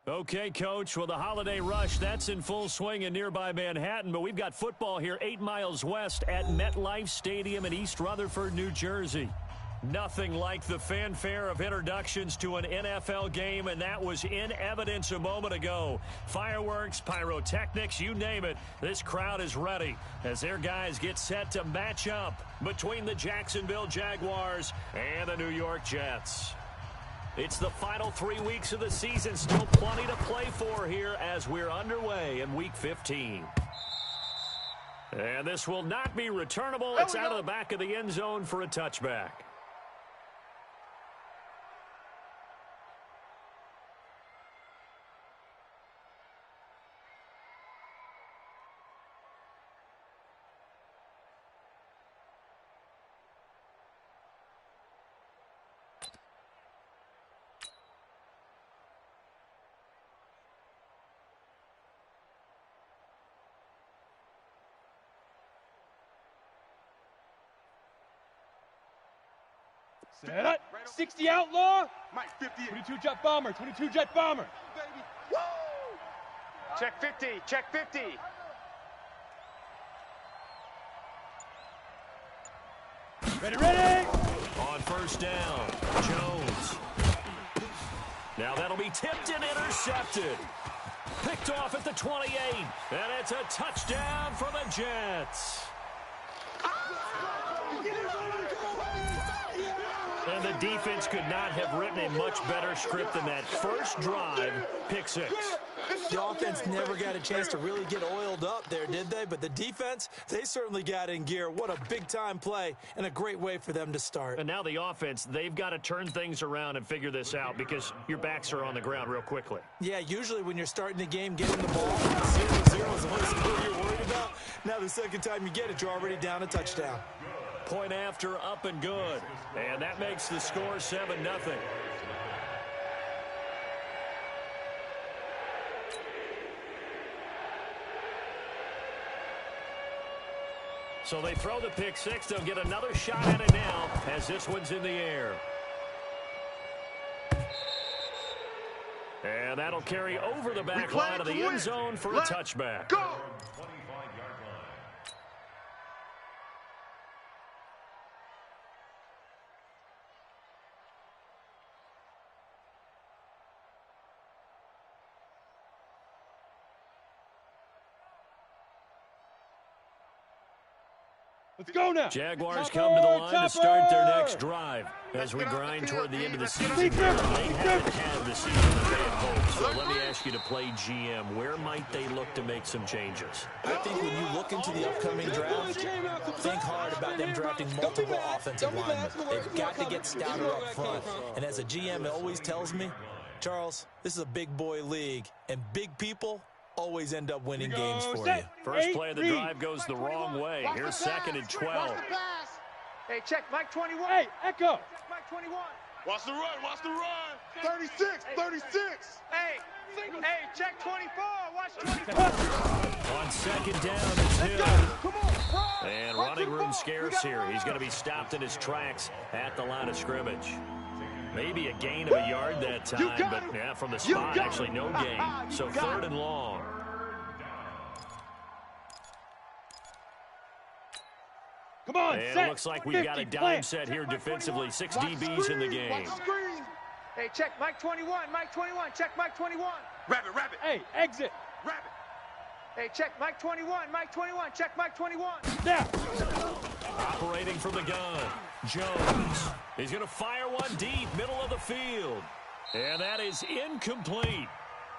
Okay, Coach, well, the holiday rush, that's in full swing in nearby Manhattan, but we've got football here 8 miles west at MetLife Stadium in East Rutherford, New Jersey. Nothing like the fanfare of introductions to an NFL game, and that was in evidence a moment ago. Fireworks, pyrotechnics, you name it, this crowd is ready as their guys get set to match up between the Jacksonville Jaguars and the New York Jets. It's the final 3 weeks of the season, still plenty to play for here as we're underway in Week 15. And this will not be returnable. It's out of the back of the end zone for a touchback. Set. 60 outlaw. Mike 50. 22 jet bomber. 22 jet bomber. Baby. Woo! Check 50. Check 50. Ready. On first down, Jones. Now that'll be tipped and intercepted. Picked off at the 28. And it's a touchdown for the Jets. And the defense could not have written a much better script than that first drive, pick six. The offense never got a chance to really get oiled up there, did they? But the defense, they certainly got in gear. What a big-time play and a great way for them to start. And now the offense, they've got to turn things around and figure this out because your backs are on the ground real quickly. Yeah, usually when you're starting the game, getting the ball, 0-0 is always what you're worried about. Now the second time you get it, you're already down a touchdown. Point after, up and good. And that makes the score 7-0. So they throw the pick six. They'll get another shot at it now as this one's in the air. And that'll carry over the back line of the end zone for a touchback. Go! Let's go now. Jaguars come to the line to start their next drive as we grind toward the end of the season. They haven't had the season that they had hoped. So let me ask you to play GM. Where might they look to make some changes? I think when you look into the upcoming draft, think hard about them drafting multiple offensive linemen. They've got to get stouter up front. And as a GM, it always tells me, Charles, this is a big boy league, and big people always end up winning games for you. First play of the drive goes the wrong way. Here's 2nd and 12. Hey, check Mike 21. Hey, Echo. Check Mike 21. Watch the run. Watch the run. 36. 36. Hey, check 24. Watch 24. On 2nd down, it's Hill. Come on, run. And running room scarce here. He's going to be stopped in his tracks at the line of scrimmage. Maybe a gain of a yard that time, but yeah, from the spot, actually no gain. So 3rd and long. Come on, and set. It looks like we've got a dime set here defensively. 6 DBs in the game. Hey, check Mike 21. Mike 21. Check Mike 21. Rabbit. Hey, exit. Rabbit. Hey, check Mike 21. Mike 21. Check Mike 21. Now. Operating from the gun, Jones. He's going to fire one deep, middle of the field. And that is incomplete.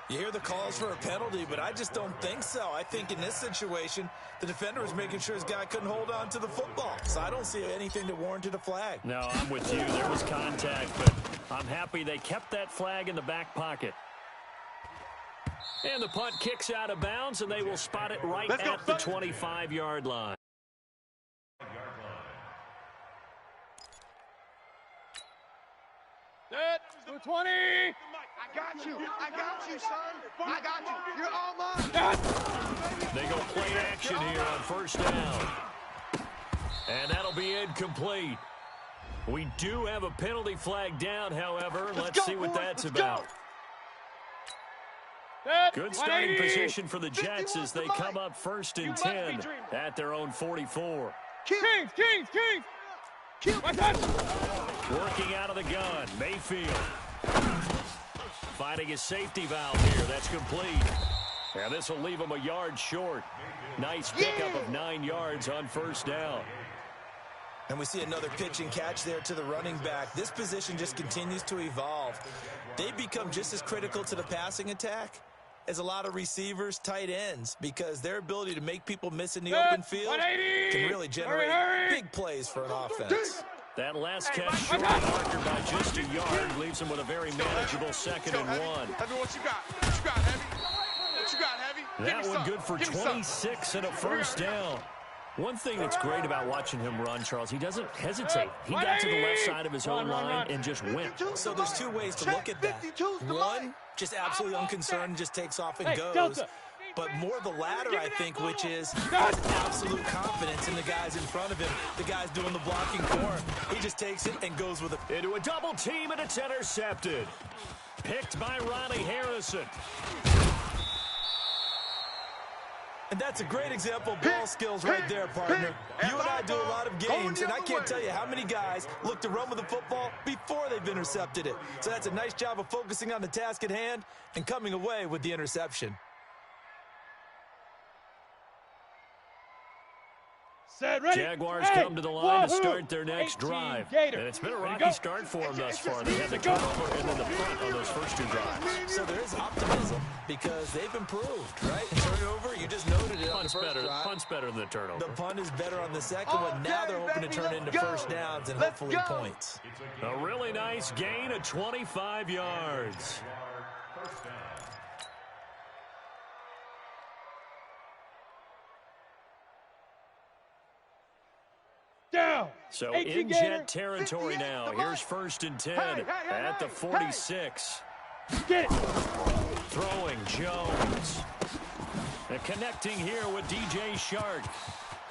You hear the calls for a penalty, but I just don't think so. I think in this situation, the defender was making sure his guy couldn't hold on to the football. So I don't see anything that warranted a flag. No, I'm with you. There was contact, but I'm happy they kept that flag in the back pocket. And the punt kicks out of bounds, and they will spot it right at the 25-yard line. Set. 20. I got you, son. I got you. You're all mine. They go play action here on first down. And that'll be incomplete. We do have a penalty flag down, however. Let's see what that's about. Good starting position for the Jets as they come up 1st and 10 at their own 44. Kings! Working out of the gun, Mayfield. Finding his safety valve here. That's complete. And this will leave him a yard short. Nice pickup of 9 yards on 1st down. And we see another pitch and catch there to the running back. This position just continues to evolve. They become just as critical to the passing attack as a lot of receivers, tight ends, because their ability to make people miss in the open field can really generate big plays for an offense. That last catch short marker by just a yard leaves him with a very manageable 2nd and 1. Heavy, what you got? What you got, Heavy? What you got, Heavy? That one good for 26 and a 1st down. One thing that's great about watching him run, Charles, he doesn't hesitate. He got to the left side of his own line and just went. So there's 2 ways to look at that. One, just absolutely unconcerned, just takes off and goes. But more the latter, I think, which is absolute confidence in the guys in front of him, the guys doing the blocking for him. He just takes it and goes with it. Into a double team, and it's intercepted. Picked by Ronnie Harrison. And that's a great example of ball skills right there, partner. You and I do a lot of games, and I can't tell you how many guys look to run with the football before they've intercepted it. So that's a nice job of focusing on the task at hand and coming away with the interception. Jaguars come to the line to start their next drive. And it's been a rocky start for them thus far. They had the turnover and then the punt on those first 2 drives. So there is optimism because they've improved, right? Turnover, you just noted it on the first drive. Punt's better than the turnover. The punt is better on the second one. Now they're hoping to turn into 1st downs and hopefully points. A really nice gain of 25 yards. Down. So in Jet territory now. Here's 1st and 10 at the 46. Get it. Throwing Jones. And connecting here with DJ Shark.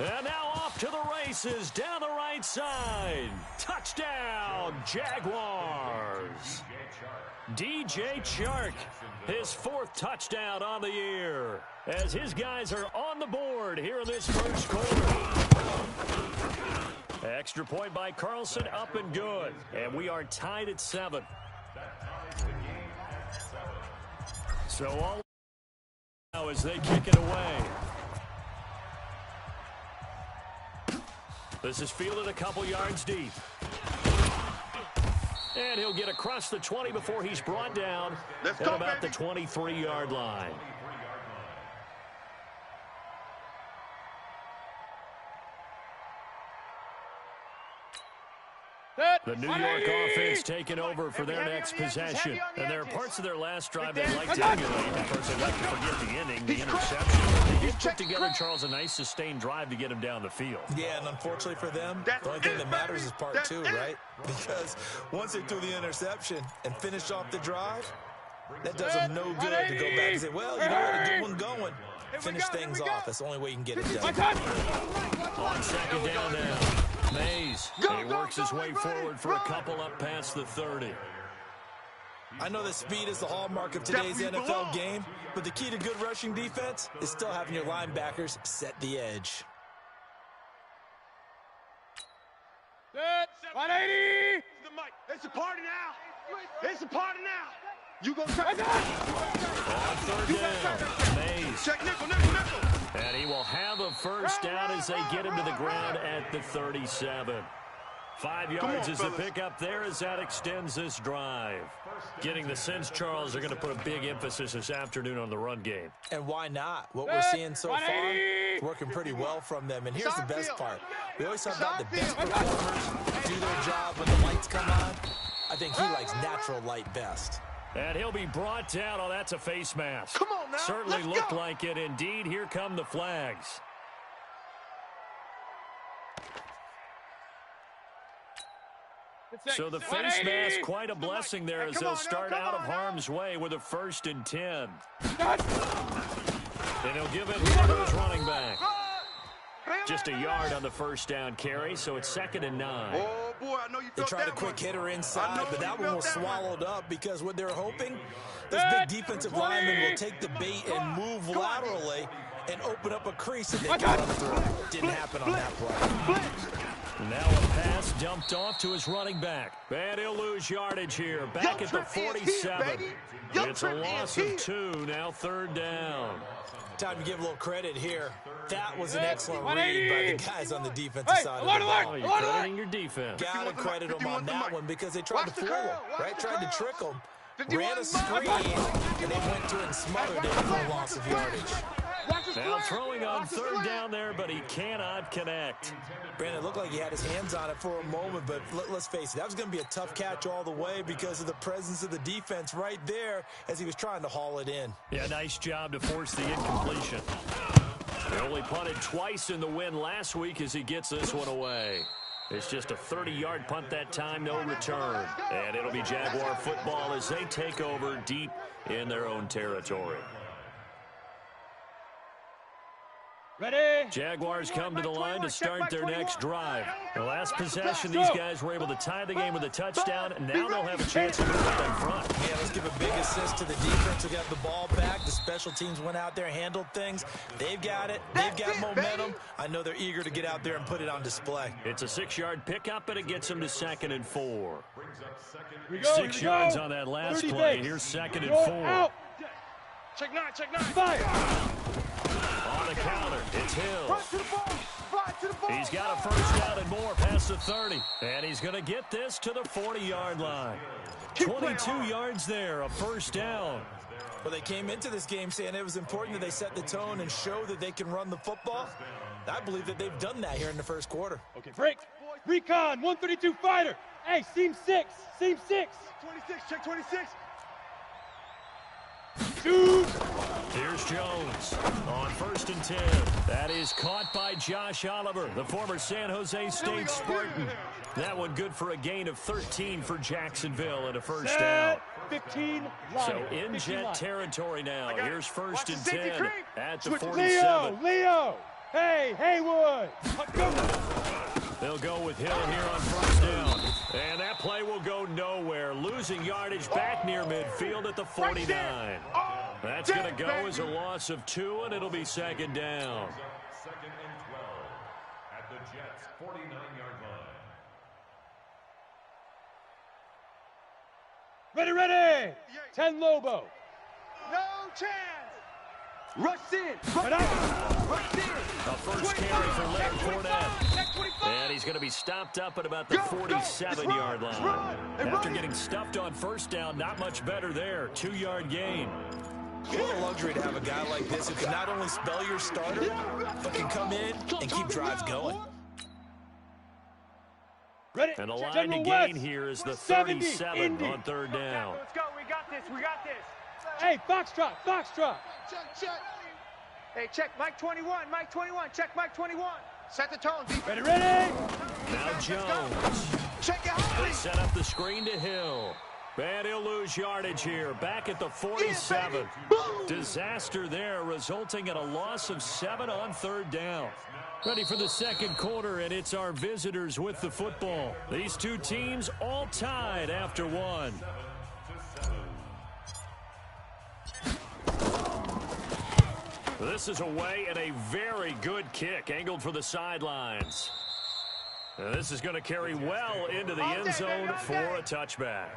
And now off to the races down the right side. Touchdown, Jaguars. DJ Shark, his 4th touchdown on the year. As his guys are on the board here in this first quarter. Extra point by Carlson, up and good. And we are tied at 7. So all now as they kick it away. This is fielded a couple yards deep. And he'll get across the 20 before he's brought down at about the 23-yard line. The New York offense taking over for their next possession. And there are parts of their last drive they'd like to emulate. Of course, they'd like to forget the inning, the interception. They did put together, Charles, a nice sustained drive to get him down the field. Yeah, and unfortunately for them, the only thing that matters is part 2, right? Because once they threw the interception and finished off the drive, that does them no good to go back and say, well, you know what, a good one going. Finish things off. That's the only way you can get it done. On 2nd down now. Mays, he works his way forward for a couple up past the 30. I know that speed is the hallmark of today's NFL game, but the key to good rushing defense is still having your linebackers set the edge. 180! It's a party now. It's a party now. You gonna try On 3rd down, Mays. check nickel. And he will have a 1st down as they get him to the ground at the 37. 5 yards is the pickup there as that extends this drive. Getting the sense, Charles, they're going to put a big emphasis this afternoon on the run game. And why not? What we're seeing so far is working pretty well from them. And here's the best part. We always talk about the best performers do their job when the lights come on. I think he likes natural light best. And he'll be brought down. Oh, that's a face mask. Come on now. Certainly looked like it. Indeed, here come the flags. So the face mask, quite a blessing there as they'll start out of harm's way with a 1st and 10. And he'll give it to his running back. Just a yard on the 1st down carry, so it's 2nd and 9. Oh, boy, I know you They felt tried a that quick one. hitter inside, but that one was swallowed up because what they're hoping, this Set. big defensive 20. lineman will take the bait and move laterally and open up a crease that they I can got run it. through. Didn't happen on that play. Now a pass dumped off to his running back. And he'll lose yardage here. Back at the 47. It's a loss of 2. Now 3rd down. Time to give a little credit here. That was an Hey, excellent 180. read by the guys on the defensive Hey, side alert, of the ball. Oh, you're alert. crediting your defense. Gotta credit them on that one because they tried Watch to the fool curl, him, watch right? the Tried to curl. trick him, 51 ran a screen, and they went to it and smothered it for a loss of yardage. Now throwing on 3rd down there, but he cannot connect. Brandon, it looked like he had his hands on it for a moment, but let's face it, that was going to be a tough catch all the way because of the presence of the defense right there as he was trying to haul it in. Yeah, nice job to force the incompletion. He only punted twice in the win last week as he gets this one away. It's just a 30-yard punt that time, no return. And it'll be Jaguar football as they take over deep in their own territory. Ready? Jaguars come to the line to start their next drive. The last possession, these guys were able to tie the game with a touchdown, and now they'll have a chance to move up in front. Yeah, let's give a big assist to the defense who got the ball back. The special teams went out there, handled things. They've got it. They've got momentum. I know they're eager to get out there and put it on display. It's a 6-yard pickup, and it gets them to 2nd and 4. Here we go, 6 here we yards go. on that last 30 play. base. Here's 2nd and Go 4. out. Check 9, check 9. Fire. On the counter, it's Hill. Run to the ball. Fly to the ball. He's got a 1st down and more past the 30. And he's going to get this to the 40-yard line. 22 yards there, a 1st down. Well, they came into this game saying it was important that they set the tone and show that they can run the football. I believe that they've done that here in the 1st quarter. Okay, break. Recon, 132 fighter. Hey, seam 6. Seam 6. 26, check 26. Shoot. Here's Jones on 1st and 10. That is caught by Josh Oliver, the former San Jose State Spartan. That one good for a gain of 13 for Jacksonville and a 1st down. 15 line. So in Jet territory now. Here's 1st and 10 at the Switch. 47. Leo. Hey, Haywood. They'll go with Hill here on 1st down. And that play will go nowhere. Losing yardage back near midfield at the 49. That's going to go as a loss of 2, and it'll be 2nd down. 2nd and 12 at the Jets' 49-yard line. Ready. 10 Lobo. No chance. Rush in. Right out. Rush in. A 1st carry for Leonard Fournette. And he's going to be stopped up at about the 47-yard line. After getting stuffed on 1st down, not much better there. 2-yard gain. What a luxury to have a guy like this who can not only spell your starter, but can come in and keep drives going. Ready. And the line General to gain West. here is the 70, 37 Indy. on 3rd down. Let's go. We got this. We got this. Hey, Foxtrot. Check. Hey, check Mike 21. Mike 21. Check Mike 21. Set the tone, defense. Ready. Now Jones. Check it They out. set up the screen to Hill. And he'll lose yardage here. Back at the 47. Disaster there, resulting in a loss of 7 on 3rd down. Ready for the 2nd quarter, and it's our visitors with the football. These two teams all tied after 1. This is away and a very good kick, angled for the sidelines. And this is going to carry well into the end zone for a touchback.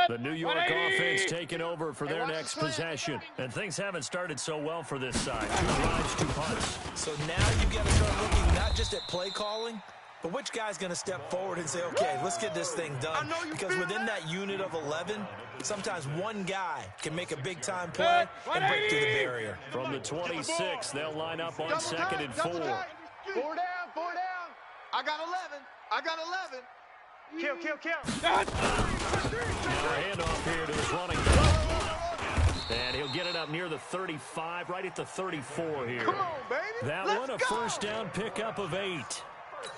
The New York offense taking over for their next possession. And things haven't started so well for this side. 2 drives, 2 punts. So now you've got to start looking not just at play calling, but which guy's going to step forward and say, okay, let's get this thing done. Because within that unit of 11, sometimes one guy can make a big-time play and break through the barrier. From the 26, they'll line up on 2nd and 4. 4 down. I got 11. Kill. Now a handoff here to his running back. And he'll get it up near the 35, right at the 34 here. Come on, baby. That one, a 1st down pickup of 8.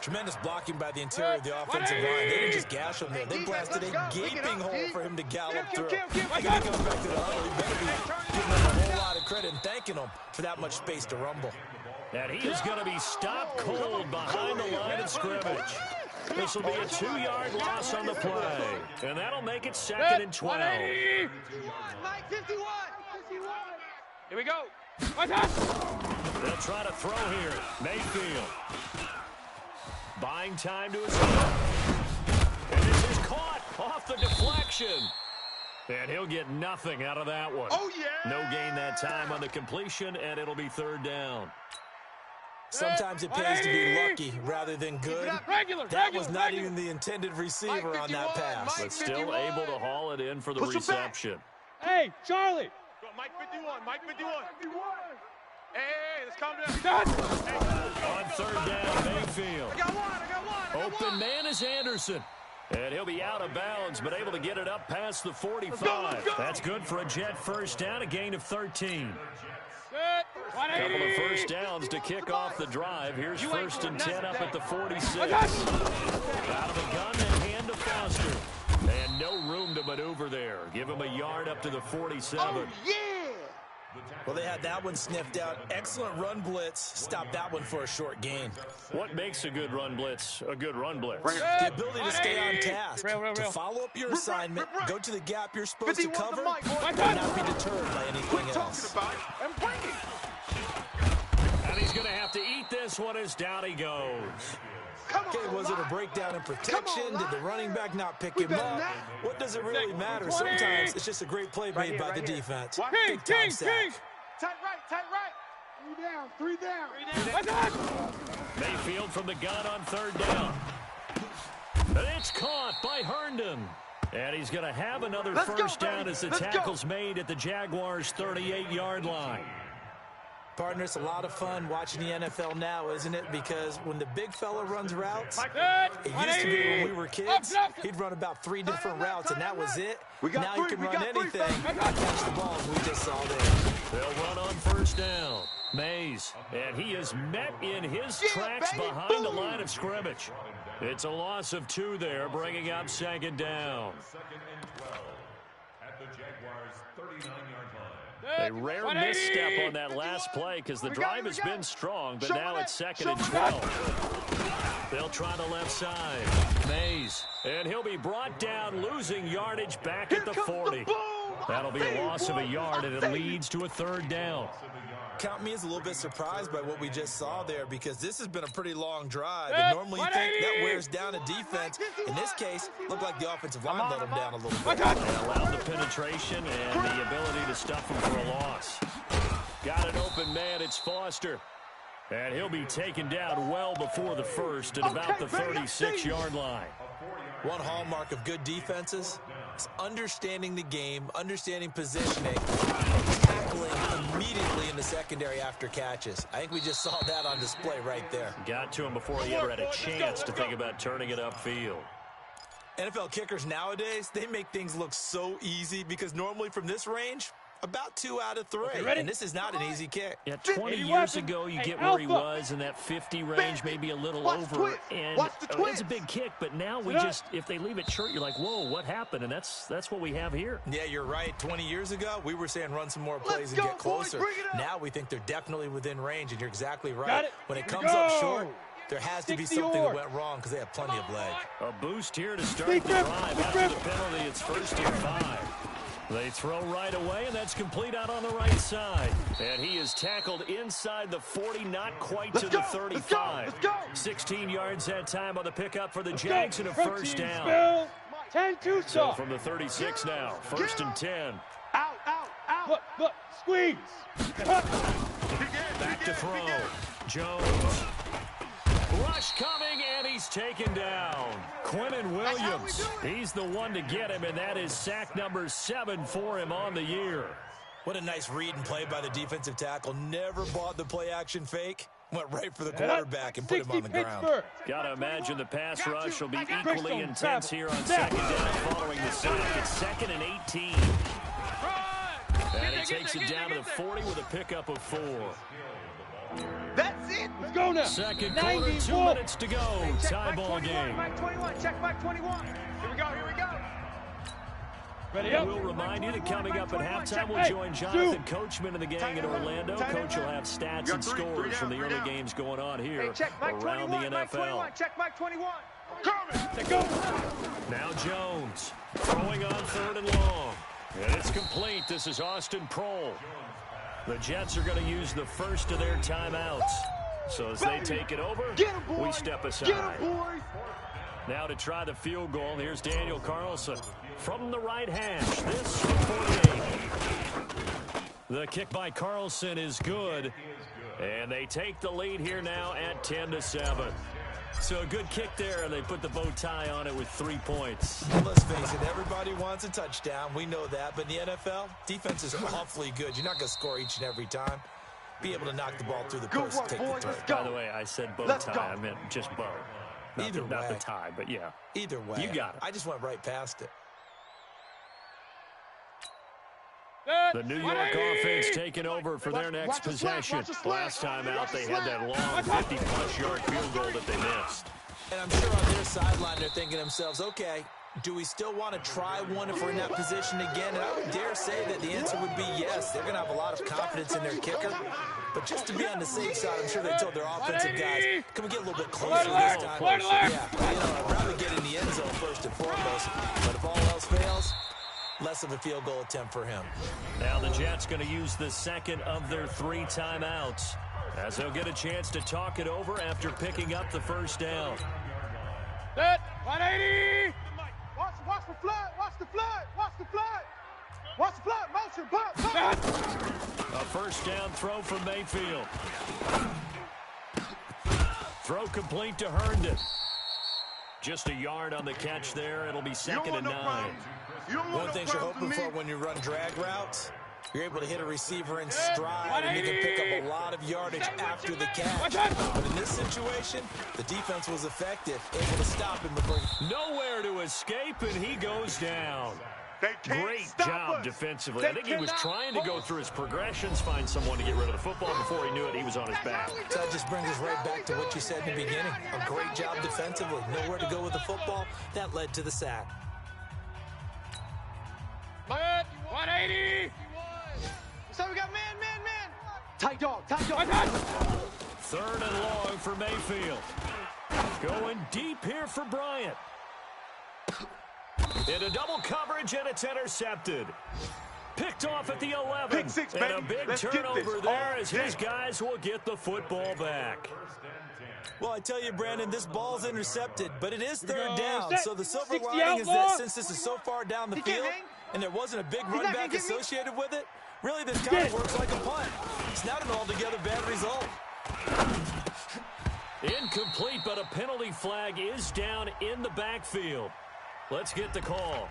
Tremendous blocking by the interior of the offensive line. They didn't just gash him there. They blasted a gaping hole for him to gallop through. If he comes back to the huddle, he better be giving him a whole lot of credit and thanking him for that much space to rumble. And he is going to be stopped cold behind the line of scrimmage. This will be a 2-yard loss on the play. And that'll make it 2nd and 12. Mike 51. Here we go. They'll try to throw here. Mayfield. Buying time to his left. And this is caught off the deflection. And he'll get nothing out of that one. Oh, yeah. No gain that time on the completion, and it'll be 3rd down. Sometimes it pays to be lucky rather than good. That was not even the intended receiver on that pass. But still able to haul it in for the reception. Hey, Charlie. Mike 51. Mike 51. Hey, let's calm down. On 3rd down, Mayfield. I got one. Open man is Anderson. And he'll be out of bounds, but able to get it up past the 45. That's good for a Jet 1st down, a gain of 13. Couple of 1st downs to kick off the drive. Here's 1st and 10 up at the 46. Out of the gun and hand to Foster. And no room to maneuver there. Give him a yard up to the 47. Oh, yeah. Well, they had that one sniffed out. Excellent run blitz. Stopped that one for a short gain. What makes a good run blitz a good run blitz? The ability to stay on task, to follow up your assignment, go to the gap you're supposed to cover, and not be deterred by anything else. And he's going to have to eat this one as down he goes. Okay, was it a breakdown in protection? Did the running back not pick him up? What does it really matter? Sometimes it's just a great play made by the defense. Big time sack. Tight right. 3 down. Mayfield from the gun on 3rd down. And it's caught by Herndon. And he's going to have another 1st down as the tackle's made at the Jaguars' 38-yard line. Partner, it's a lot of fun watching the NFL now, isn't it? Because when the big fella runs routes, it used to be when we were kids, he'd run about 3 different routes, and that was it. Now he can run anything and catch the ball, as we just saw there. They'll run on 1st down. Mays, and he is met in his tracks behind the line of scrimmage. It's a loss of 2 there, bringing up 2nd down. 2nd and 12 at the Jaguars' 39-yard line. A rare misstep on that last play because the drive has been strong, but now it's 2nd and 12. They'll try the left side. Mays, and he'll be brought down, losing yardage back at the 40. That'll be a loss of a yard, and it leads to a 3rd down. Count me as a little bit surprised by what we just saw there, because this has been a pretty long drive, and normally you think that wears down a defense. In this case, looked like the offensive line let him down a little bit. They allowed the penetration and the ability to stuff him for a loss. Got an open man, it's Foster. And he'll be taken down well before the 1st at about the 36-yard line. One hallmark of good defenses is understanding the game, understanding positioning, and tackling immediately in the secondary after catches. I think we just saw that on display right there. Got to him before he ever had a chance to think about turning it upfield. NFL kickers nowadays, they make things look so easy because normally from this range, about 2 out of 3. And this is not an easy kick. Yeah, 20 years ago, you get where he was in that 50 range, maybe a little over. And it's a big kick, but now we just, if they leave it short, you're like, whoa, what happened? And that's what we have here. Yeah, you're right. 20 years ago, we were saying run some more plays and get closer. Now we think they're definitely within range, and you're exactly right. When it comes up short, there has to be something that went wrong because they have plenty of leg. A boost here to start the drive. After the penalty, it's 1st and 5. They throw right away, and that's complete out on the right side. And he is tackled inside the 40, not quite to the 35. 16 yards that time on the pickup for the Jags and a 1st down. 10-2 So from the 36 now, 1st and 10. Out. Look, squeeze. Back to throw. Jones. Rush coming, and he's taken down. Quinnen Williams, he's the one to get him, and that is sack number 7 for him on the year. What a nice read and play by the defensive tackle. Never bought the play-action fake. Went right for the quarterback and put him on the ground. Got to imagine the pass rush will be equally intense here on 2nd down following the sack. It's 2nd and 18. And he takes it down to the 40 with a pickup of 4. That's it. Let's go now. Second quarter, 2 minutes to go. Tie ball game. Mike 21, check Mike 21. Here we go. Ready And up. we'll remind you that coming up at halftime, we'll join Jonathan Coachman and the gang in Orlando. Coach will have stats and scores from the early games going on here Hey, check Mike around 21, the Mike NFL. 21, check Mike 21. Take go. Now Jones throwing on 3rd and long. And it's complete. This is Austin Prohl. The Jets are going to use the first of their timeouts. So as they take it over, we step aside. Now to try the field goal, here's Daniel Carlson from the right hash. This from 48. The kick by Carlson is good. And they take the lead here now at 10-7. So a good kick there, and they put the bow tie on it with 3 points. Let's face it, everybody wants a touchdown. We know that. But in the NFL, defense is awfully good. You're not going to score each and every time. Be able to knock the ball through the post and take the throw. By the way, I said bow tie. I meant just bow. Not the tie, but yeah. Either way. You got it. I just went right past it. The New York offense taking over for their next possession. Last time out, they had that long 50-plus yard field goal that they missed. And I'm sure on their sideline, they're thinking to themselves, okay, do we still want to try one if we're in that position again? And I would dare say that the answer would be yes. They're going to have a lot of confidence in their kicker. But just to be on the safe side, I'm sure they told their offensive guys, can we get a little bit closer this time? Yeah, I'd rather get in the end zone first and foremost. But if all else fails, less of a field goal attempt for him. Now the Jets going to use the second of their 3 timeouts, as they'll get a chance to talk it over after picking up the first down. Set. 180. Watch the flood. Watch the flood. Watch the flood. Watch the flood. Motion. Pop. A first down throw from Mayfield. Throw complete to Herndon. Just a yard on the catch there. It'll be 2nd and 9. One thing you're hoping for when you run drag routes, you're able to hit a receiver in stride and you can pick up a lot of yardage after the catch. But in this situation, the defense was effective, able to stop him before nowhere to escape, and he goes down. Great job defensively. I think he was trying to go through his progressions, find someone to get rid of the football. Before he knew it, he was on his back. So that just brings us right back to what you said in the beginning. A great job defensively. Nowhere to go with the football. That led to the sack. 180. So we got man. Tight dog, tight dog. 3rd and long for Mayfield. Going deep here for Bryant. Into double coverage, and it's intercepted. Picked off at the 11. Pick 6, and a baby. big Let's get turnover this there all as his day. guys will get the football back. Well, I tell you, Brandon, this ball's intercepted, but it is 3rd down. So the silver 60 lining is outlaw. that since this is so far down the He can't field hang. and there wasn't a big not run gonna back get me. associated with it, really this kind of works like a punt. It's not an altogether bad result. Incomplete, but a penalty flag is down in the backfield. Let's get the call.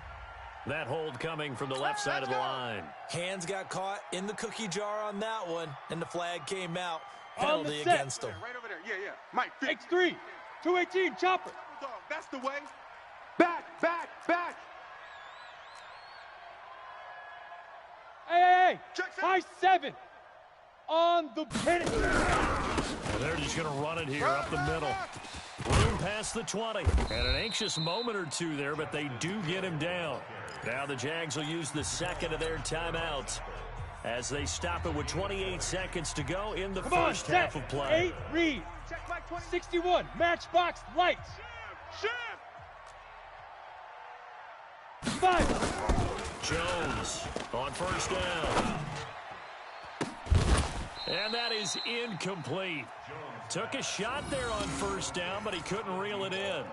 That hold coming from the left side of the line. Hands got caught in the cookie jar on that one, and the flag came out. On the Penalty set. against them. Right over there. Yeah. Mike, X3. 218. Chopper. dog. That's the way. Back. Hey. Check it. High 7. On the penny. And they're just going to run it here up the middle. Room past the 20. And an anxious moment or two there, but they do get him down. Now the Jags will use the second of their timeouts as they stop it with 28 seconds to go in the first half of play. 8 read. Check Mike 20. 61. Matchbox lights. Shift. 5. Jones on first down. And that is incomplete. Took a shot there on first down, but he couldn't reel it in.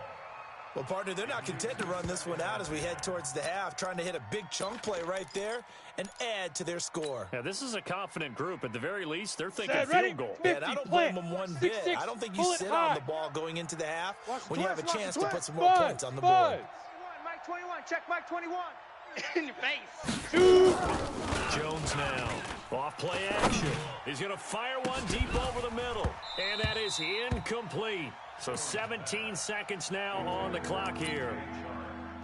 Well, partner, they're not content to run this one out as we head towards the half, trying to hit a big chunk play right there and add to their score. Yeah, this is a confident group. At the very least, they're thinking Set, ready? field goal. And I don't blame them one bit. 6-6, I don't think you bullet sit high. on the ball going into the half when you have a twist, chance watch to the put some more points on the board. 21, Mike 21. Check Mike 21. In your face. 2. Jones now. Off play action. He's going to fire one deep over the middle. And that is incomplete. So 17 seconds now on the clock here.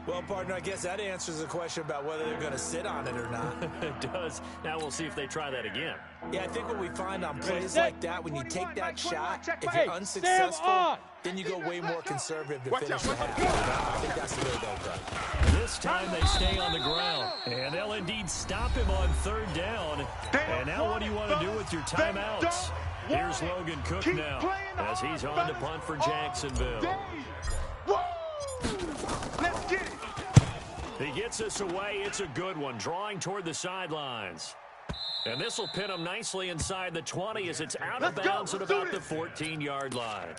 Well, partner, I guess that answers the question about whether they're going to sit on it or not. It does. Now we'll see if they try that again. Yeah, I think what we find on plays Set. like that, when you take that shot, if Hey, you're unsuccessful, Sam on. then you go way more conservative to Watch finish out, the watch half. I think that's the way they'll go. This time time they stay on the ground. And they'll indeed stop him on third down. And now what do you want to do with your timeouts? Here's Logan Cook now as he's on to punt for Jacksonville. Let's get it. He gets us away. It's a good one, drawing toward the sidelines. And this will pin him nicely inside the 20 as it's out of bounds at about the 14-yard line.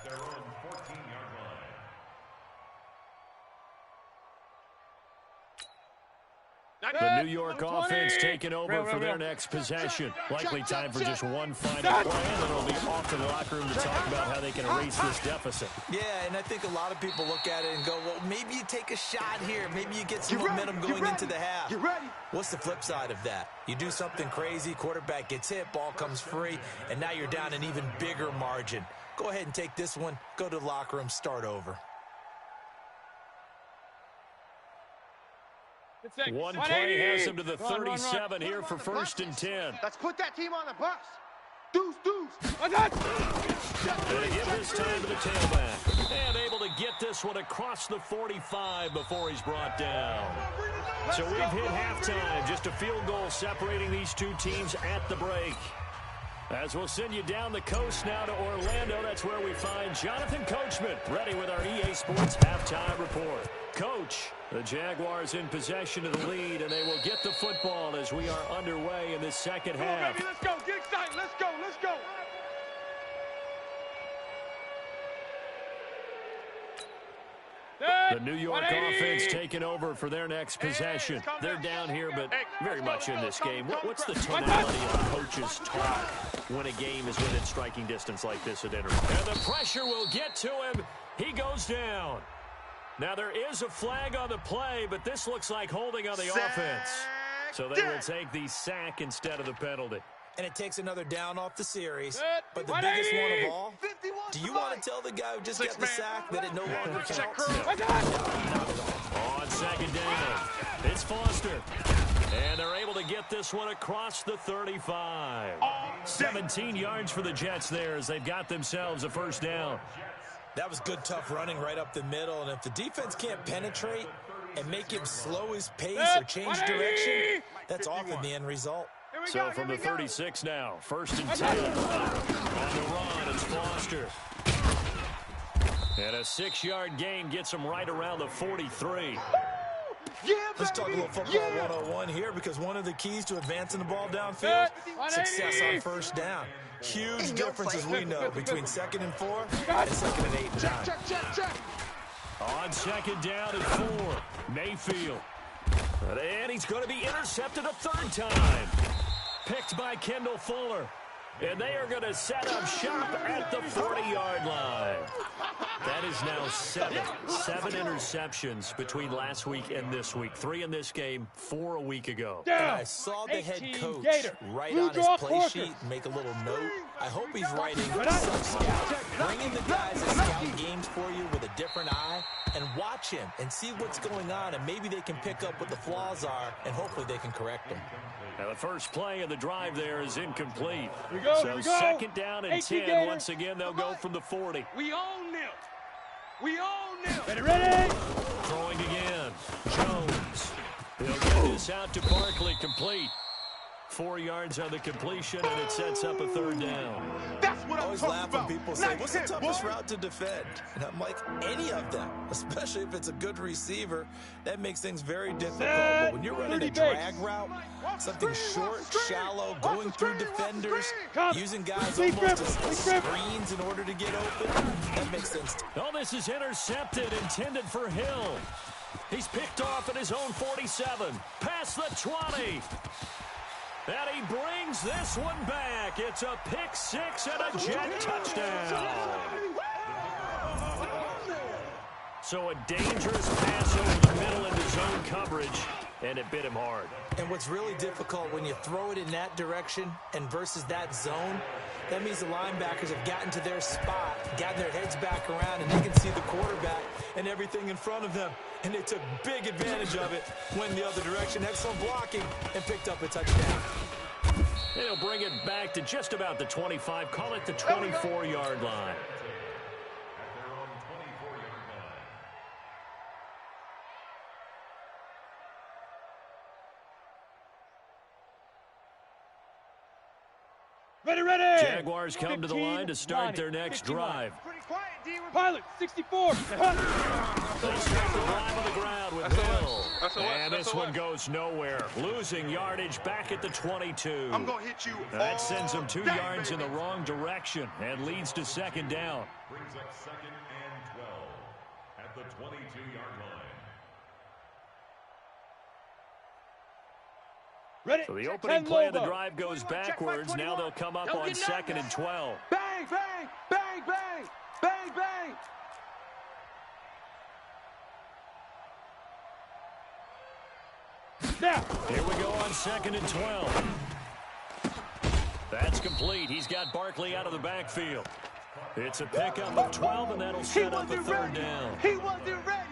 The New York offense taking over for their next possession. Likely time for just one final play, and then it'll be off to the locker room to talk about how they can erase this deficit. Yeah, and I think a lot of people look at it and go, well, maybe you take a shot here. Maybe you get some momentum going into the half. What's the flip side of that? You do something crazy, quarterback gets hit, ball comes free, and now you're down an even bigger margin. Go ahead and take this one, go to the locker room, start over. One play has him to the 37 here for 1st and 10. Let's put that team on the bus. Deuce. And they give this time to the tailback. And able to get this one across the 45 before he's brought down. So we've hit halftime. Just a field goal separating these two teams at the break. As we'll send you down the coast now to Orlando, that's where we find Jonathan Coachman, ready with our EA Sports halftime report. Coach, the Jaguars in possession of the lead, and they will get the football as we are underway in this second half. Baby, let's go. Get excited. Let's go. The New York offense taking over for their next possession. They're down here, but very much in this game. What's the tonality of the coach's talk when a game is within striking distance like this at interval? And the pressure will get to him. He goes down. Now, there is a flag on the play, but this looks like holding on the offense. So they will take the sack instead of the penalty. And it takes another down off the series. But the biggest one of all, do you want to tell the guy who just got the sack that it no longer counts? On second down, it's Foster. And they're able to get this one across the 35. 17 yards for the Jets there as they've got themselves a first down. That was good, tough running right up the middle. And if the defense can't penetrate and make him slow his pace or change direction, that's often the end result. So from the 36 now, 1st and 10. On the run, it's Foster. And a 6-yard gain gets him right around the 43. Let's talk a little football 101 here, because one of the keys to advancing the ball downfield, success on first down. Huge difference, as we know, between 2nd and 4 and 2nd and 8 and 9. On 2nd down and 4, Mayfield. And he's going to be intercepted a 3rd time. Picked by Kendall Fuller. And they are going to set up shop at the 40-yard line. That is now 7 interceptions between last week and this week. 3 in this game, 4 a week ago. And I saw the head coach write on his play sheet and make a little note. I hope he's writing sub-scout. Bring in the guys that scout games for you with a different eye and watch him and see what's going on, and maybe they can pick up what the flaws are, and hopefully they can correct them. Now the first play of the drive there is incomplete. Here we go. So 2nd down and 10. Once again, they'll go from the 40. We own them. Ready. Throwing again. Jones. He'll get this out to Barkley, complete. 4 yards on the completion, and it sets up a 3rd down. That's what I always laugh when people say, what's the toughest route to defend? And I'm like, any of them, especially if it's a good receiver. That makes things very difficult. But when you're running a drag route, something short, shallow, going through defenders, using guys almost as screens in order to get open, that makes sense. Oh, this is intercepted, intended for Hill. He's picked off at his own 47. Past the 20. And he brings this one back. It's a pick 6 and a Jet touchdown. So a dangerous pass over the middle into zone coverage, and it bit him hard. And what's really difficult when you throw it in that direction and versus that zone, that means the linebackers have gotten to their spot, gotten their heads back around, and they can see the quarterback and everything in front of them. And they took big advantage of it, went the other direction, excellent blocking, and picked up a touchdown. They'll bring it back to just about the 25, call it the 24-yard line. Ready. Jaguars come to the line to start their next drive. Pretty quiet, D. Pilot, 64. They start the drive on the ground with Hill. And this one goes nowhere. Losing yardage back at the 22. I'm going to hit you. That sends them 2 yards in the wrong direction and leads to second down. Brings up 2nd and 12 at the 22-yard line. Ready. So the opening play of the drive goes backwards. Now they'll come up on 2nd and 12. Bang, bang, bang, bang, bang, bang. Now. Here we go on 2nd and 12. That's complete. He's got Barkley out of the backfield. It's a pickup of 12, and that'll set up a 3rd down. He wasn't ready.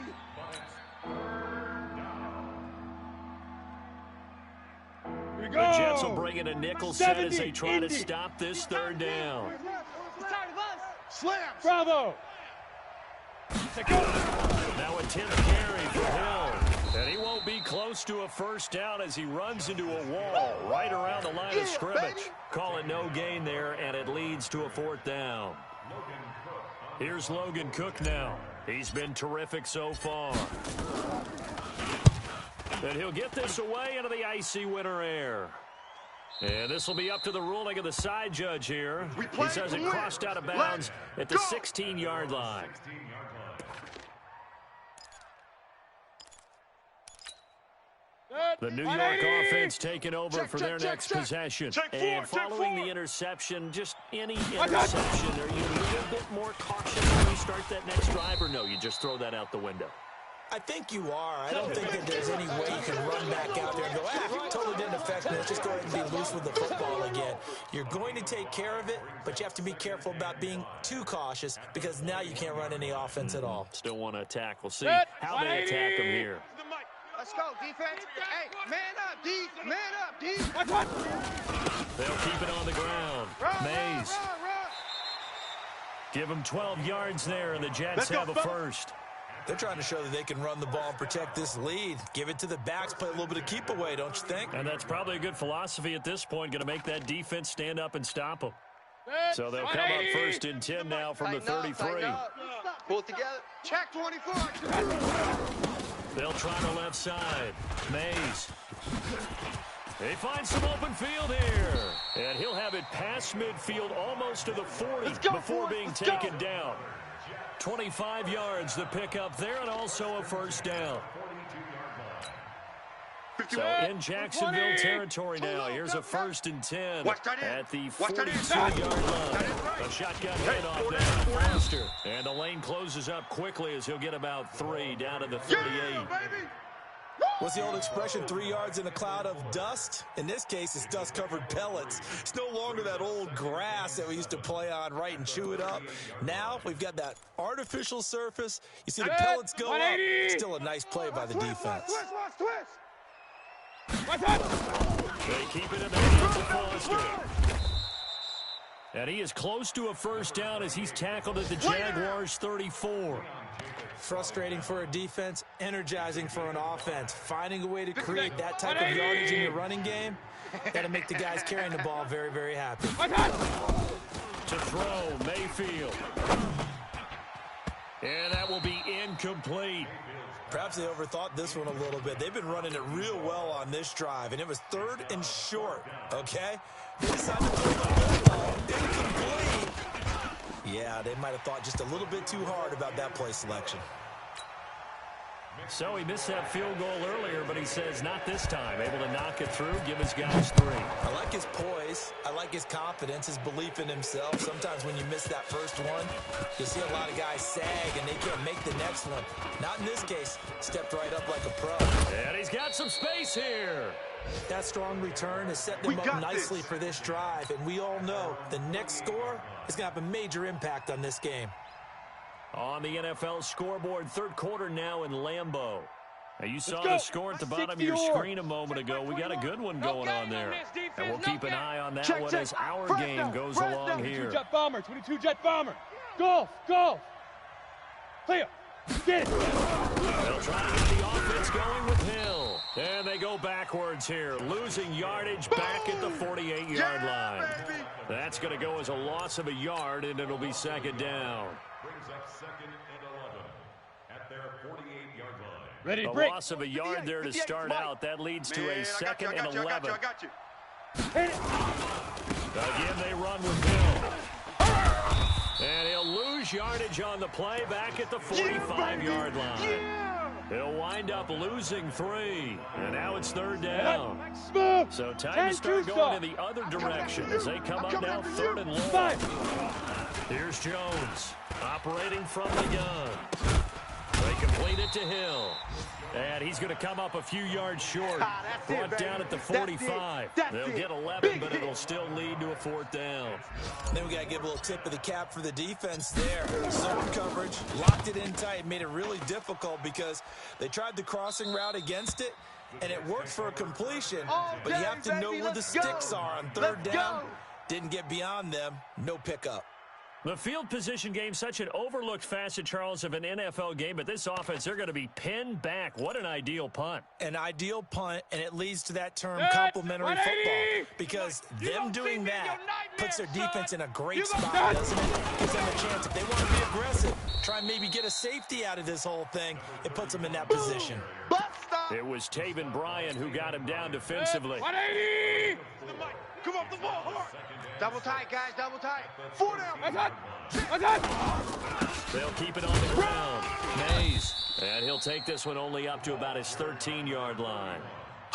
The Jets will bring in a nickel set as they try to stop this 3rd down. Slams. Bravo. Now a 10th carry for Hill. And he won't be close to a 1st down as he runs into a wall right around the line of scrimmage. Call it no gain there, and it leads to a 4th down. Here's Logan Cook now. He's been terrific so far. And he'll get this away into the icy winter air. And this will be up to the ruling of the side judge here. He says it crossed out of bounds at the 16-yard line. The New York offense taking over for their next possession. And following the interception, just any interception, are you a little bit more cautious when you start that next drive, or no, you just throw that out the window? I think you are. I don't think that there's any way you can run back out there and go, totally didn't affect me. Let's just go ahead and be loose with the football again. You're going to take care of it, but you have to be careful about being too cautious because now you can't run any offense at all. Still want to attack. We'll see how they attack them here. Let's go, defense. Hey, man up, D. Man up, D. They'll keep it on the ground. Mays. Give them 12 yards there, and the Jets have a 1st. They're trying to show that they can run the ball and protect this lead. Give it to the backs, play a little bit of keep away, don't you think? And that's probably a good philosophy at this point, going to make that defense stand up and stop them. So they'll come up 1st and 10 now from the 33. Pull it together. Check 24. They'll try the left side. Mays. They find some open field here. And he'll have it past midfield almost to the 40 before being taken down. 25 yards the pickup there, and also a 1st down. So in Jacksonville territory now. Here's a 1st and 10 at the 42-yard line. A shotgun handoff there to Foster. And the lane closes up quickly as he'll get about 3 down to the 38. What's the old expression, 3 yards in a cloud of dust? In this case, it's dust-covered pellets. It's no longer that old grass that we used to play on, right, and chew it up. Now we've got that artificial surface. You see the pellets go up. Still a nice play by the defense. They keep it in the hands of Foster. And he is close to a 1st down as he's tackled at the Jaguars' 34. Frustrating for a defense, energizing for an offense. Finding a way to create that type of yardage in your running game, got to make the guys carrying the ball very, very happy. To throw, Mayfield. And that will be incomplete. Perhaps they overthought this one a little bit. They've been running it real well on this drive, and it was 3rd and short, okay? They decided to throw the ball incomplete. Yeah, they might have thought just a little bit too hard about that play selection. So he missed that field goal earlier, but he says not this time. Able to knock it through, give his guys 3. I like his poise. I like his confidence, his belief in himself. Sometimes when you miss that first one, you'll see a lot of guys sag and they can't make the next one. Not in this case. Stepped right up like a pro. And he's got some space here. That strong return has set them up nicely for this drive, and we all know the next score is going to have a major impact on this game. On the NFL scoreboard, 3rd quarter now in Lambeau. Now you saw the score at the bottom of your screen a moment ago. We got a good one going on there. And we'll keep an eye on that one as our game goes along here. 22 Jet Bomber, 22 Jet Bomber. Golf. Clear. Get it. They'll try to get the offense going with Hill. And they go backwards here, losing yardage back at the 48-yard line. Baby. That's going to go as a loss of a yard, and it'll be second down. Brings up 2nd and 11 at their 48-yard line. Ready, A break. loss of a yard there to start out. That leads to a 2nd and 11. I got you. Again, they run with Hill. And he'll lose yardage on the play back at the 45-yard line. He'll wind up losing 3. And now it's third down. So time to start going in the other direction as they come up now 3rd and long. Here's Jones operating from the gun. They complete it to Hill. And he's going to come up a few yards short. Brought down at the 45. They'll get 11, but it'll still lead to a 4th down. Then we got to give a little tip of the cap for the defense there. Zone coverage, locked it in tight, made it really difficult because they tried the crossing route against it, and it worked for a completion. But you have to know where the sticks are on 3rd down. Didn't get beyond them. No pickup. The field position game, such an overlooked facet, Charles, of an NFL game, but this offense, they're going to be pinned back. What an ideal punt. An ideal punt, and it leads to that term complementary football, because them doing that puts their defense in a great spot, doesn't it? Gives them a chance. If they want to be aggressive, try and maybe get a safety out of this whole thing, it puts them in that position. It was Taven Bryan who got him down defensively. 180! Come off the ball hard. Double tight, guys, double tight. 4 down. They'll keep it on the ground. Mays. And he'll take this one only up to about his 13-yard line.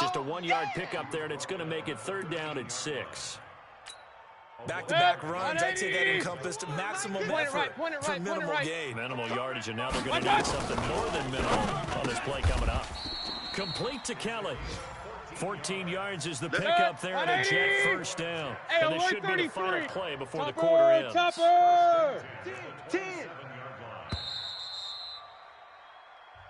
Just a 1-yard pickup there, and it's going to make it 3rd down at 6. Back-to-back runs, I'd say that encompassed maximum effort for minimal gain. Minimal yardage, and now they're going to need something more than minimal on this play coming up. Complete to Kelly. 14 yards is the pickup there, and a Jet 1st down. And this should be the final play before the quarter ends. 10.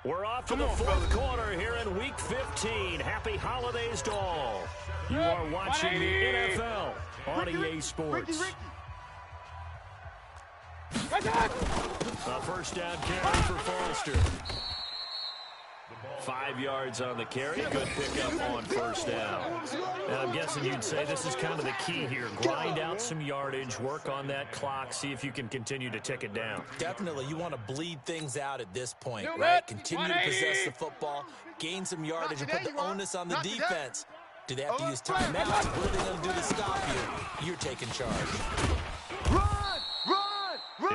We're off to the 4th quarter here in Week 15. Happy holidays to all. You are watching the NFL on EA Sports. A 1st down carry for Foster. 5 yards on the carry. Good pickup on 1st down. And I'm guessing you'd say this is kind of the key here. Grind out some yardage, work on that clock, see if you can continue to tick it down. Definitely. You want to bleed things out at this point, right? Continue to possess the football, gain some yardage, and put the onus on the defense. Do they have to use timeouts? What are they going to do to stop you? You're taking charge. Run!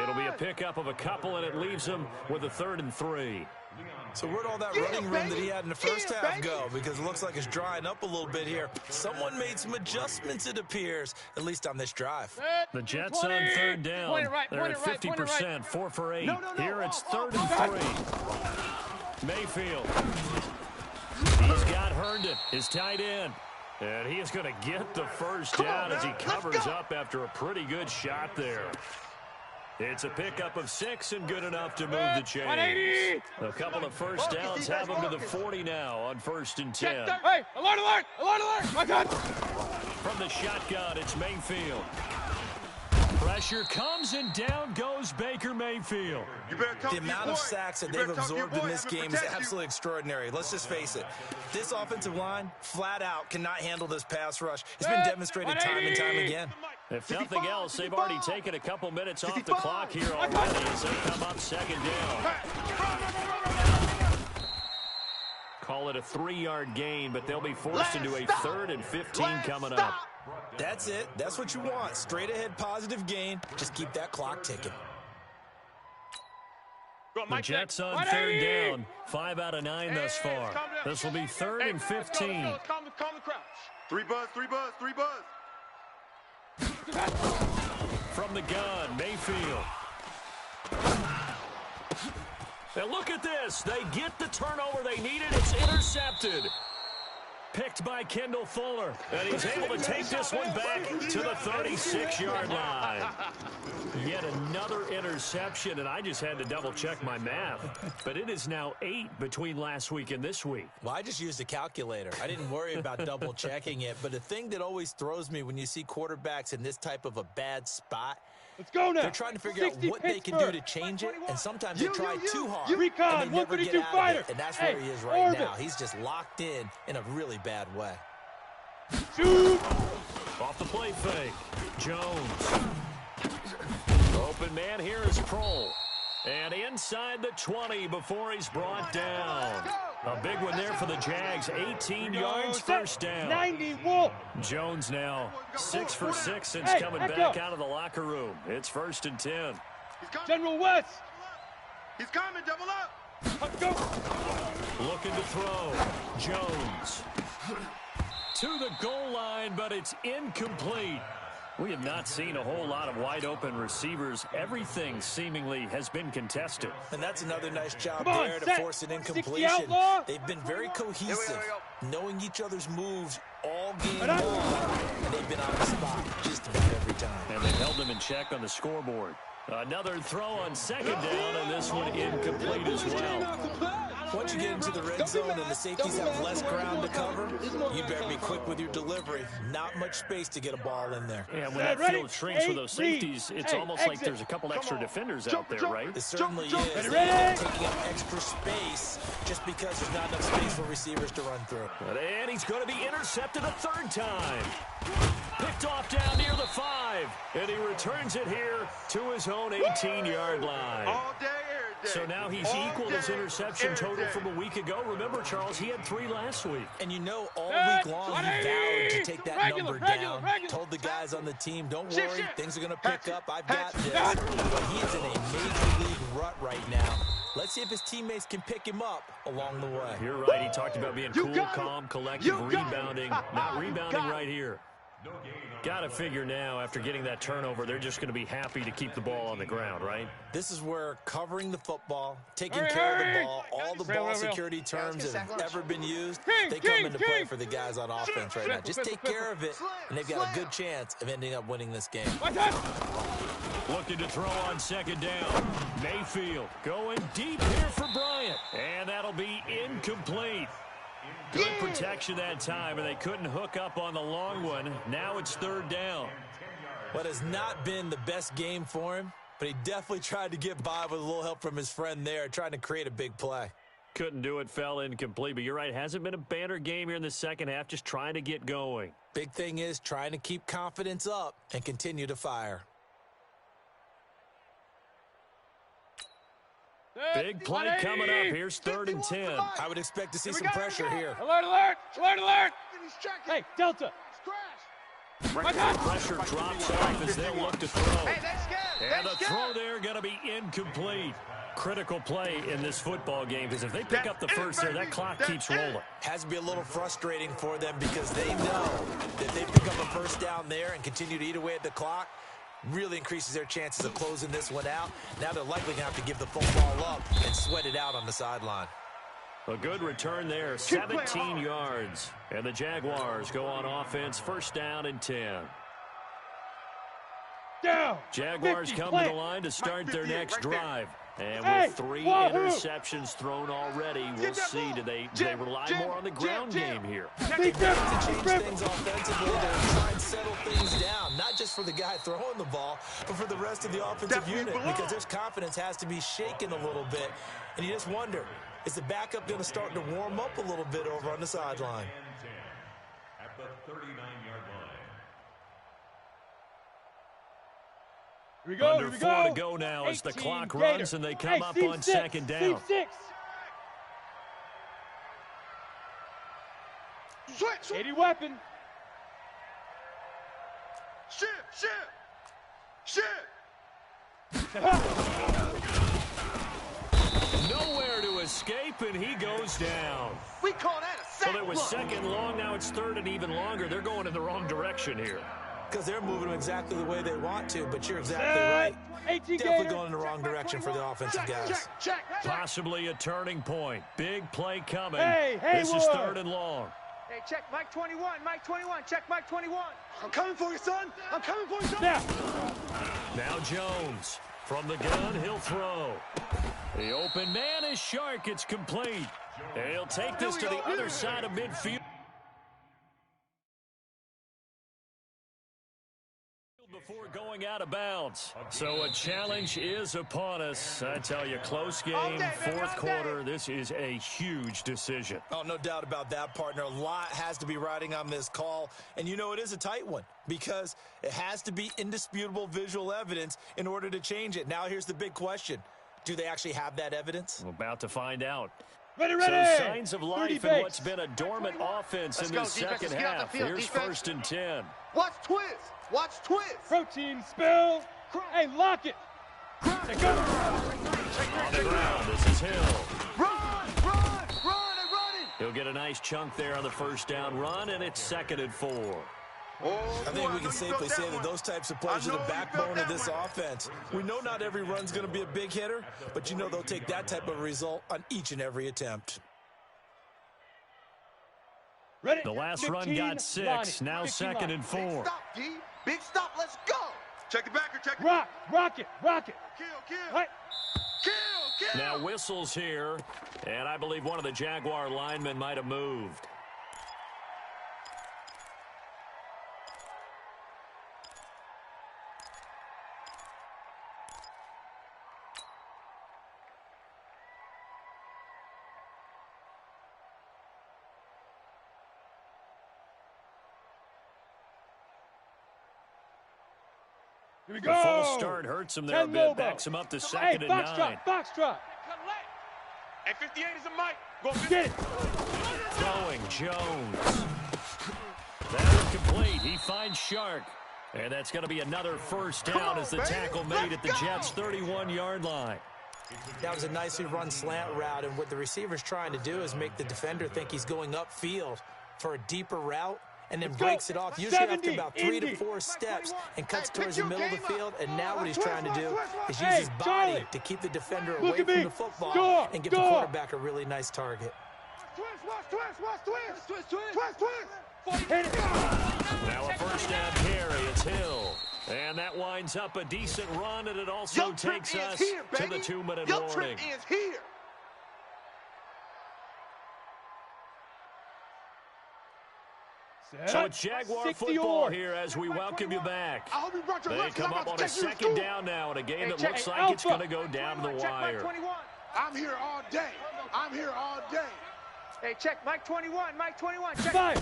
It'll be a pickup of a couple, and it leaves them with a 3rd and 3. So where'd all that running room that he had in the first half go? Because it looks like it's drying up a little bit here. Someone made some adjustments, it appears, at least on this drive. The Jets on 3rd down. They're at 50%, 4 for 8. Here it's 3rd and 3. Mayfield. He's got Herndon, his tight end. And he is going to get the 1st down as he covers up after a pretty good shot there. It's a pickup of 6 and good enough to move the chains. A couple of 1st downs have them to the 40 now on 1st and 10. Hey, alert, alert, alert, alert, my God. From the shotgun, it's Mayfield. Pressure comes and down goes Baker Mayfield. The amount of sacks that they've absorbed in this game is absolutely extraordinary. Let's just face it. This offensive line, flat out, cannot handle this pass rush. It's been demonstrated time and time again. If nothing else, they've already taken a couple minutes off the clock here already as they come up 2nd down. Call it a 3-yard gain, but they'll be forced into a 3rd and 15 coming up. That's it. That's what you want. Straight ahead positive gain. Just keep that clock ticking. The Jets on 3rd down. 5 out of 9 thus far. This will be 3rd and 15. Calm the crowd. 3 buzz. From the gun, Mayfield. And look at this. They get the turnover they needed. It's intercepted. Picked by Kendall Fuller. And he's able to take this one back to the 36-yard line. Yet another interception, and I just had to double-check my math. But it is now 8 between last week and this week. Well, I just used a calculator. I didn't worry about double-checking it. But the thing that always throws me when you see quarterbacks in this type of a bad spot Let's go now. They're trying to figure out what they can do to change it, and sometimes they try too hard, Recon, and they never get out fighter. of it. And that's where he is right now. He's just locked in a really bad way. Shoot! Off the play fake. Jones. Open man here is Kroll. And inside the 20 before he's brought down. A big one there for the Jags. 18 yards, first down. 90 Wolf. Jones now 6 for 6 since coming back out of the locker room. It's 1st and 10. General West. He's coming, double up. Let's go. Looking to throw. Jones. To the goal line, but it's incomplete. We have not seen a whole lot of wide-open receivers. Everything seemingly has been contested. And that's another nice job on, there to set. force an 60 incompletion. outlaw. They've been very cohesive, knowing each other's moves all game Right long. And they've been on the spot just about every time. And they've held them in check on the scoreboard. Another throw on 2nd down, and this one incomplete as well. Once you get into the red zone and the safeties have less ground to cover, you better be quick with your delivery. Not much space to get a ball in there. And when that field shrinks with those safeties, it's almost like there's a couple extra defenders out there, right? It certainly is. They're taking up extra space just because there's not enough space for receivers to run through. And he's going to be intercepted a 3rd time. Picked off down near the 5. And he returns it here to his own 18-yard line. All day, every day. So now he's equaled his interception total from a week ago. Remember, Charles, he had 3 last week. And you know, all week long, he vowed to take that number down. Told the guys on the team, don't worry, things are going to pick up. I've got this. But he is in a major league rut right now. Let's see if his teammates can pick him up along the way. You're right. He talked about being cool, calm, collective, rebounding. Not rebounding right here. Got to figure now, after getting that turnover, they're just going to be happy to keep the ball on the ground, right? This is where covering the football, taking care of the ball, all the ball security terms that have ever been used, they come into play for the guys on offense right now. Just take care of it, and they've got a good chance of ending up winning this game. Looking to throw on 2nd down. Mayfield going deep here for Bryant. And that'll be incomplete. Good protection that time, and they couldn't hook up on the long one. Now it's 3rd down. What has not been the best game for him, but he definitely tried to get by with a little help from his friend there, trying to create a big play. Couldn't do it, fell incomplete, but you're right. Hasn't been a banner game here in the 2nd half, just trying to get going. Big thing is trying to keep confidence up and continue to fire. Big play coming up. Here's 3rd and 10. I would expect to see some pressure here. Alert, alert, alert, alert. Hey, Delta. Pressure drops off as they look to throw. Hey, that's good. And the throw there going to be incomplete. Critical play in this football game, because if they pick up the first there, that clock keeps rolling. Has to be a little frustrating for them because they know that if they pick up a first down there and continue to eat away at the clock, really increases their chances of closing this one out. Now they're likely going to have to give the football up and sweat it out on the sideline. A good return there, 17 yards. And the Jaguars go on offense, 1st down and 10. Down. Jaguars come to the line to start their next drive. And with 3 interceptions thrown already, we'll see, do they rely more on the ground game here? They have to change things offensively to try and settle things down, not just for the guy throwing the ball, but for the rest of the offensive unit, because their confidence has to be shaken a little bit. And you just wonder, is the backup going to start to warm up a little bit over on the sideline? At the 39-yard line. Here we go, Under 4 to go now as the clock runs and they come up on 2nd down. Switch. 80 weapon. Shit. Nowhere to escape, and he goes down. We call that a sack. So it was 2nd long, now it's 3rd and even longer. They're going in the wrong direction here. Because they're moving them exactly the way they want to, but you're exactly right. Definitely going in the wrong direction for the offensive guys. Check. Possibly a turning point. Big play coming. Hey, this is 3rd and long. Hey, check Mike 21, Mike 21, check Mike 21. I'm coming for you, son. I'm coming for you, son. Yeah. Now Jones. From the gun, he'll throw. The open man is Shark. It's complete. And he'll take this to the other side of midfield. Before going going out of bounds. So a challenge is upon us. I tell you, close game, fourth quarter. This is a huge decision. Oh, no doubt about that, partner. A lot has to be riding on this call. And you know it is a tight one because it has to be indisputable visual evidence in order to change it. Now here's the big question. Do they actually have that evidence? We're about to find out. Ready. So signs of life in what's been a dormant offense in the second half. Here's first and 10. Watch twist. Watch twist. Protein spill. Hey, lock it. On the ground, this is Hill. Run, they're running. He'll get a nice chunk there on the first down run, and it's 2nd and 4. Oh, I think we can safely say that those types of plays are the backbone of this offense. We know not every run's going to be a big hitter, but you know they'll take that type of result on each and every attempt. Ready. The last run got 6, now 2nd and 4. Big stop, D. Big stop, let's go. Check it back or check it. Rock it. Kill. Right. Kill. Now whistles here, and I believe one of the Jaguar linemen might have moved. Here we The go. full start hurts him there a bit, backs him up to 2nd and 9. Box drop. Hey, 58 is a mic. Go Get it. Throwing Jones. That's complete. He finds Shark. And that's going to be another first down as the tackle made at the Jets' 31-yard line. That was a nicely run slant route, and what the receiver's trying to do is make the defender think he's going upfield for a deeper route, and then breaks it off usually after about 3 to 4 steps and cuts towards the middle of the field. And now what he's trying to do is use his body to keep the defender away from the football and give the quarterback a really nice target. Twist. Now a first down carry. It's Hill. And that winds up a decent run, and it also takes us to the 2-minute warning. Your trip is here. So it's Jaguar football here as we welcome you back. I hope you brought your They lunch, come up on a 2nd down now in a game that looks like it's going to go down to the wire. I'm here all day. Hey, check Mike 21. Check. Five.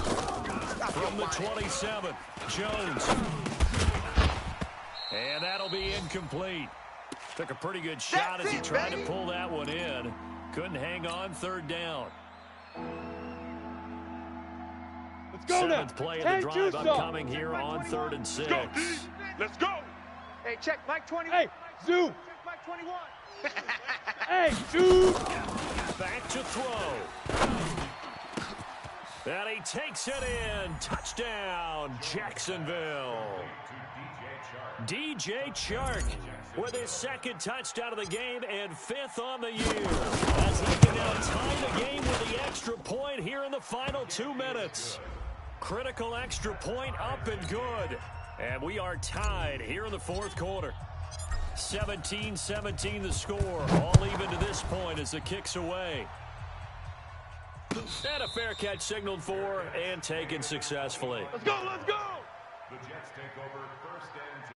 From the 27, Jones. And that'll be incomplete. Took a pretty good shot as he tried to pull that one in. Couldn't hang on, 3rd down. Let's go now. 7th play of the drive upcoming here on 3rd and 6. Let's go. Hey, check Mike 21. Hey, zoom. Mike 21. Hey, zoom. Back to throw. And he takes it in. Touchdown, Jacksonville. DJ Chark with his 2nd touchdown of the game and 5th on the year, as he can now tie the game with the extra point here in the final 2 minutes. Critical extra point up and good. And we are tied here in the 4th quarter. 17-17 the score. All even to this point as the kick's away. And a fair catch signaled for and taken successfully. Let's go. The Jets take over 1st and 10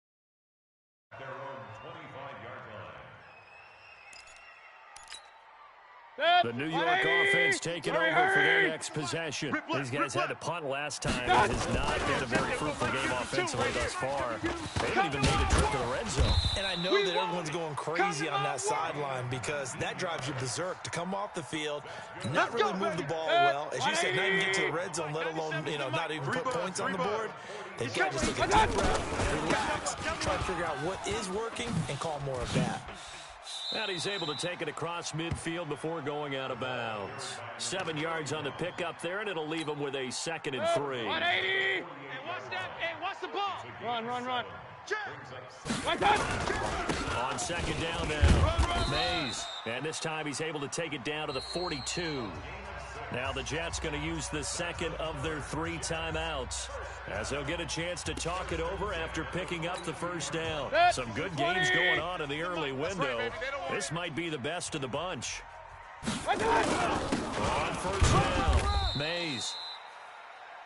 at their own 25-yard line. The New York offense taking over for their next possession. These guys had to punt last time. It has not been a very fruitful game offensively thus far. They haven't even made a trip to the red zone. And I know that everyone's going crazy on that sideline because that drives you berserk to come off the field, not really move the ball well. As you said, not even get to the red zone, let alone, not even put points on the board. They've got to just take a deep breath, relax, try to figure out what is working, and call more of that. And he's able to take it across midfield before going out of bounds. 7 yards on the pickup there, and it'll leave him with a 2nd and 3. 180. Hey, watch the ball. Run. On 2nd down now, Mays. And this time he's able to take it down to the 42. Now the Jets going to use the 2nd of their 3 timeouts, as they'll get a chance to talk it over after picking up the first down. Some good games going on in the early window. This might be the best of the bunch. On 1st down, Mays.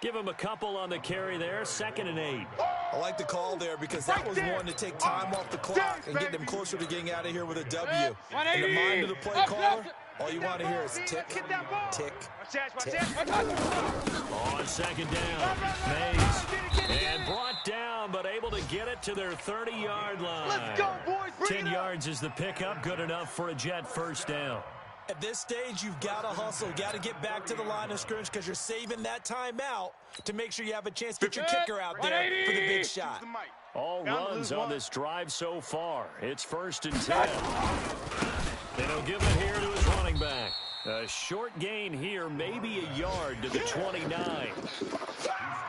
Give him a couple on the carry there, 2nd and 8. I like the call there because that was one to take time off the clock and get them closer to getting out of here with a W. In the mind of the play caller, all you want to hear is tick, tick, tick. On 2nd down, Mays. And brought down, but able to get it to their 30-yard line. Let's go, boys. 10 yards is the pickup, good enough for a Jet first down. At this stage, you've got to hustle. Got to get back to the line of scrimmage because you're saving that timeout to make sure you have a chance to get your kicker out there for the big shot. All runs on this drive so far. It's 1st and 10. And he'll give it here to his running back. A short gain here, maybe a yard to the 29.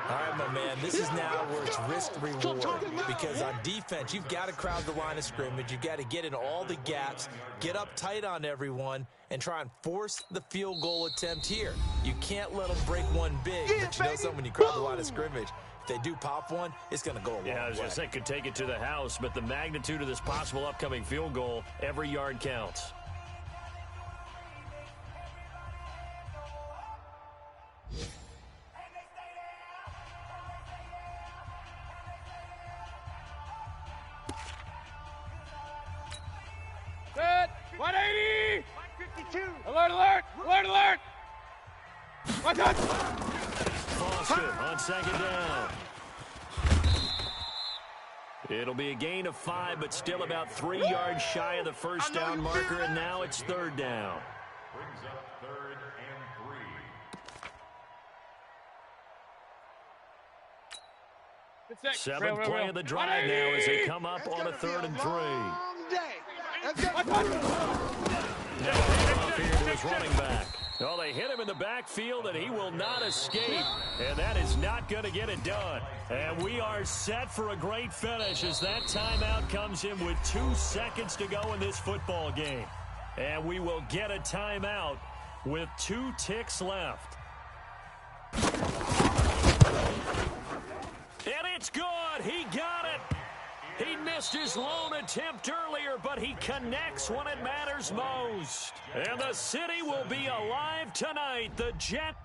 All right, my man, this is now where it's risk-reward because on defense, you've got to crowd the line of scrimmage. You've got to get in all the gaps, get up tight on everyone, and try and force the field goal attempt here. You can't let them break one big, but you know something, when you crowd the line of scrimmage, if they do pop one, it's going to go a long way. Yeah, I was going to say, could take it to the house, but the magnitude of this possible upcoming field goal, every yard counts. Set. 180. 52. Alert, alert. Alert, alert. Watch out. Foster on 2nd down. It'll be a gain of 5, but still about 3 yards shy of the first down marker, and now it's 3rd down. Brings up 3rd and 3. 7th play of the drive now as they come up on a 3rd and 3. Now off here to his running back. Oh, they hit him in the backfield, and he will not escape. And that is not going to get it done. And we are set for a great finish as that timeout comes in with 2 seconds to go in this football game. And we will get a timeout with 2 ticks left. And it's good. He got it. He missed his lone attempt earlier, but he connects when it matters most. And the city will be alive tonight. The Jets